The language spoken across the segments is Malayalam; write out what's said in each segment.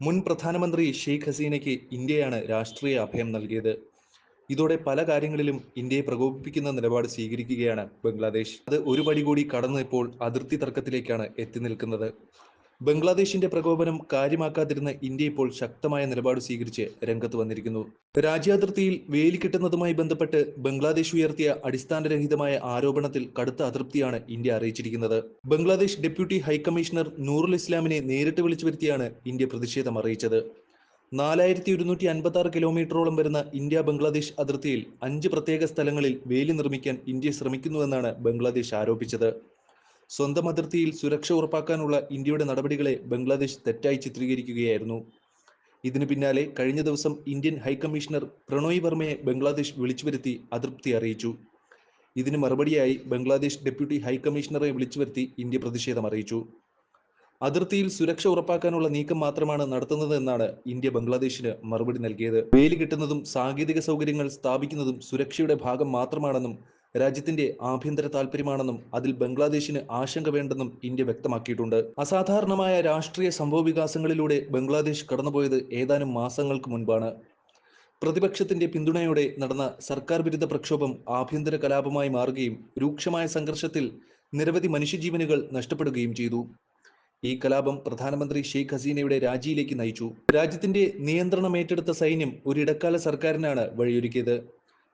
മുൻ പ്രധാനമന്ത്രി ഷെയ്ഖ് ഹസീനയ്ക്ക് ഇന്ത്യയാണ് രാഷ്ട്രീയ അഭയം നൽകിയത്. ഇതോടെ പല കാര്യങ്ങളിലും ഇന്ത്യയെ പ്രകോപിപ്പിക്കുന്ന നിലപാട് സ്വീകരിക്കുകയാണ് ബംഗ്ലാദേശ്. അത് ഒരു പടി കൂടി കടന്ന് ഇപ്പോൾ അതിർത്തി തർക്കത്തിലേക്കാണ് എത്തി നിൽക്കുന്നത്. ബംഗ്ലാദേശിന്റെ പ്രകോപനം കാര്യമാക്കാതിരുന്ന ഇന്ത്യ ഇപ്പോൾ ശക്തമായ നിലപാട് സ്വീകരിച്ച് രംഗത്ത് വന്നിരിക്കുന്നു. രാജ്യാതിർത്തിയിൽ വേലി കെട്ടുന്നതുമായി ബന്ധപ്പെട്ട് ബംഗ്ലാദേശ് ഉയർത്തിയ അടിസ്ഥാനരഹിതമായ ആരോപണത്തിൽ കടുത്ത അതൃപ്തിയാണ് ഇന്ത്യ അറിയിച്ചിരിക്കുന്നത്. ബംഗ്ലാദേശ് ഡെപ്യൂട്ടി ഹൈക്കമ്മീഷണർ നൂറുൽ ഇസ്ലാമിനെ നേരിട്ട് വിളിച്ചു വരുത്തിയാണ് ഇന്ത്യ പ്രതിഷേധം അറിയിച്ചത്. 4156 കിലോമീറ്ററോളം വരുന്ന ഇന്ത്യ ബംഗ്ലാദേശ് അതിർത്തിയിൽ 5 പ്രത്യേക സ്ഥലങ്ങളിൽ വേലി നിർമ്മിക്കാൻ ഇന്ത്യ ശ്രമിക്കുന്നുവെന്നാണ് ബംഗ്ലാദേശ് ആരോപിച്ചത്. സ്വന്തം അതിർത്തിയിൽ സുരക്ഷ ഉറപ്പാക്കാനുള്ള ഇന്ത്യയുടെ നടപടികളെ ബംഗ്ലാദേശ് തെറ്റായി ചിത്രീകരിക്കുകയായിരുന്നു. ഇതിന് പിന്നാലെ കഴിഞ്ഞ ദിവസം ഇന്ത്യൻ ഹൈക്കമ്മീഷണർ പ്രണോയ് വർമ്മയെ ബംഗ്ലാദേശ് വിളിച്ചുവരുത്തി അതൃപ്തി അറിയിച്ചു. ഇതിന് മറുപടിയായി ബംഗ്ലാദേശ് ഡെപ്യൂട്ടി ഹൈക്കമ്മീഷണറെ വിളിച്ചുവരുത്തി ഇന്ത്യ പ്രതിഷേധം അറിയിച്ചു. അതിർത്തിയിൽ സുരക്ഷ ഉറപ്പാക്കാനുള്ള നീക്കം മാത്രമാണ് നടത്തുന്നത് എന്നാണ് ഇന്ത്യ ബംഗ്ലാദേശിന് മറുപടി നൽകിയത്. വേലി കെട്ടുന്നതും സാങ്കേതിക സൗകര്യങ്ങൾ സ്ഥാപിക്കുന്നതും സുരക്ഷയുടെ ഭാഗം മാത്രമാണെന്നും രാജ്യത്തിന്റെ ആഭ്യന്തര താൽപര്യമാണെന്നും അതിൽ ബംഗ്ലാദേശിന് ആശങ്ക വേണ്ടെന്നും ഇന്ത്യ വ്യക്തമാക്കിയിട്ടുണ്ട്. അസാധാരണമായ രാഷ്ട്രീയ സംഭവവികാസങ്ങളിലൂടെ ബംഗ്ലാദേശ് കടന്നുപോയത് ഏതാനും മാസങ്ങൾക്ക് മുൻപാണ്. പ്രതിപക്ഷത്തിന്റെ പിന്തുണയോടെ നടന്ന സർക്കാർ വിരുദ്ധ പ്രക്ഷോഭം ആഭ്യന്തര കലാപമായി മാറുകയും രൂക്ഷമായ സംഘർഷത്തിൽ നിരവധി മനുഷ്യജീവനുകൾ നഷ്ടപ്പെടുകയും ചെയ്തു. ഈ കലാപം പ്രധാനമന്ത്രി ഷെയ്ഖ് ഹസീനയുടെ രാജിയിലേക്ക് നയിച്ചു. രാജ്യത്തിന്റെ നിയന്ത്രണം ഏറ്റെടുത്ത സൈന്യം ഒരു ഇടക്കാല സർക്കാരിനാണ് വഴിയൊരുക്കിയത്.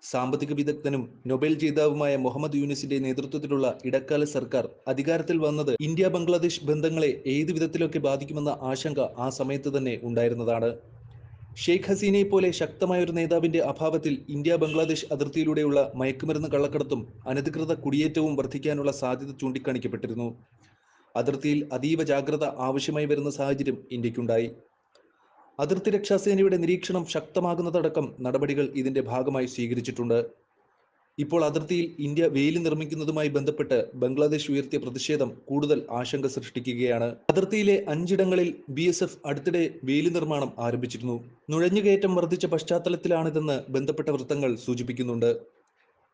സാമ്പത്തിക വിദഗ്ധനും നൊബേൽ ജേതാവുമായ മുഹമ്മദ് യൂനിസിന്റെ നേതൃത്വത്തിലുള്ള ഇടക്കാല സർക്കാർ അധികാരത്തിൽ വന്നത് ഇന്ത്യ ബംഗ്ലാദേശ് ബന്ധങ്ങളെ ഏതു വിധത്തിലൊക്കെ ബാധിക്കുമെന്ന ആശങ്ക ആ സമയത്ത് തന്നെ ഉണ്ടായിരുന്നതാണ്. ഷെയ്ഖ് ഹസീനയെ പോലെ ശക്തമായ ഒരു നേതാവിന്റെ അഭാവത്തിൽ ഇന്ത്യ ബംഗ്ലാദേശ് അതിർത്തിയിലൂടെയുള്ള മയക്കുമരുന്ന് കള്ളക്കടത്തും അനധികൃത കുടിയേറ്റവും വർദ്ധിക്കാനുള്ള സാധ്യത ചൂണ്ടിക്കാണിക്കപ്പെട്ടിരുന്നു. അതിർത്തിയിൽ അതീവ ജാഗ്രത ആവശ്യമായി വരുന്ന സാഹചര്യം ഇന്ത്യക്കുണ്ടായി. അതിർത്തി രക്ഷാസേനയുടെ നിരീക്ഷണം ശക്തമാകുന്നതടക്കം നടപടികൾ ഇതിന്റെ ഭാഗമായി സ്വീകരിച്ചിട്ടുണ്ട്. ഇപ്പോൾ അതിർത്തിയിൽ ഇന്ത്യ വേലി നിർമ്മിക്കുന്നതുമായി ബന്ധപ്പെട്ട് ബംഗ്ലാദേശ് ഉയർത്തിയ പ്രതിഷേധം കൂടുതൽ ആശങ്ക സൃഷ്ടിക്കുകയാണ്. അതിർത്തിയിലെ 5ഇടങ്ങളിൽ BSF അടുത്തിടെ വേലി നിർമ്മാണം ആരംഭിച്ചിരുന്നു. നുഴഞ്ഞുകയറ്റം വർദ്ധിച്ച പശ്ചാത്തലത്തിലാണിതെന്ന് ബന്ധപ്പെട്ട വൃത്തങ്ങൾ സൂചിപ്പിക്കുന്നുണ്ട്.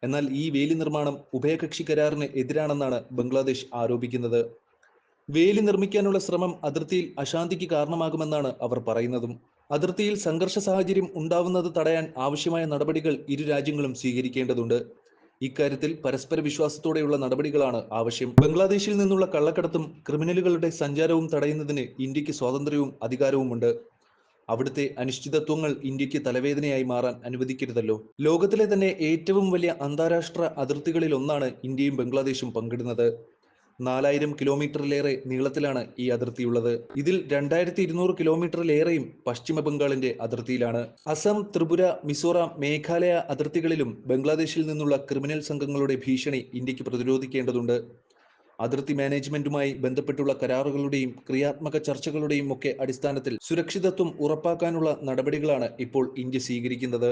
എന്നാൽ ഈ വേലി നിർമ്മാണം ഉഭയകക്ഷി കരാറിന് എതിരാണെന്നാണ് ബംഗ്ലാദേശ് ആരോപിക്കുന്നത്. വേലി നിർമ്മിക്കാനുള്ള ശ്രമം അതിർത്തിയിൽ അശാന്തിക്ക് കാരണമാകുമെന്നാണ് അവർ പറയുന്നതും. അതിർത്തിയിൽ സംഘർഷ സാഹചര്യം ഉണ്ടാവുന്നത് തടയാൻ ആവശ്യമായ നടപടികൾ ഇരു രാജ്യങ്ങളും സ്വീകരിക്കേണ്ടതുണ്ട്. ഇക്കാര്യത്തിൽ പരസ്പര വിശ്വാസത്തോടെയുള്ള നടപടികളാണ് ആവശ്യം. ബംഗ്ലാദേശിൽ നിന്നുള്ള കള്ളക്കടത്തും ക്രിമിനലുകളുടെ സഞ്ചാരവും തടയുന്നതിന് ഇന്ത്യക്ക് സ്വാതന്ത്ര്യവും അധികാരവുമുണ്ട്. അവിടുത്തെ അനിശ്ചിതത്വങ്ങൾ ഇന്ത്യക്ക് തലവേദനയായി മാറാൻ അനുവദിക്കരുതല്ലോ. ലോകത്തിലെ തന്നെ ഏറ്റവും വലിയ അന്താരാഷ്ട്ര അതിർത്തികളിൽ ഒന്നാണ് ഇന്ത്യയും ബംഗ്ലാദേശും പങ്കിടുന്നത്. 4000 കിലോമീറ്ററിലേറെ നീളത്തിലാണ് ഈ അതിർത്തിയുള്ളത്. ഇതിൽ 2200 കിലോമീറ്ററിലേറെയും പശ്ചിമ ബംഗാളിന്റെ അതിർത്തിയിലാണ്. അസം, ത്രിപുര, മിസോറാം, മേഘാലയ അതിർത്തികളിലും ബംഗ്ലാദേശിൽ നിന്നുള്ള ക്രിമിനൽ സംഘങ്ങളുടെ ഭീഷണി ഇന്ത്യക്ക് പ്രതിരോധിക്കേണ്ടതുണ്ട്. അതിർത്തി മാനേജ്മെന്റുമായി ബന്ധപ്പെട്ടുള്ള കരാറുകളുടെയും ക്രിയാത്മക ചർച്ചകളുടെയും ഒക്കെ അടിസ്ഥാനത്തിൽ സുരക്ഷിതത്വം ഉറപ്പാക്കാനുള്ള നടപടികളാണ് ഇപ്പോൾ ഇന്ത്യ സ്വീകരിക്കുന്നത്.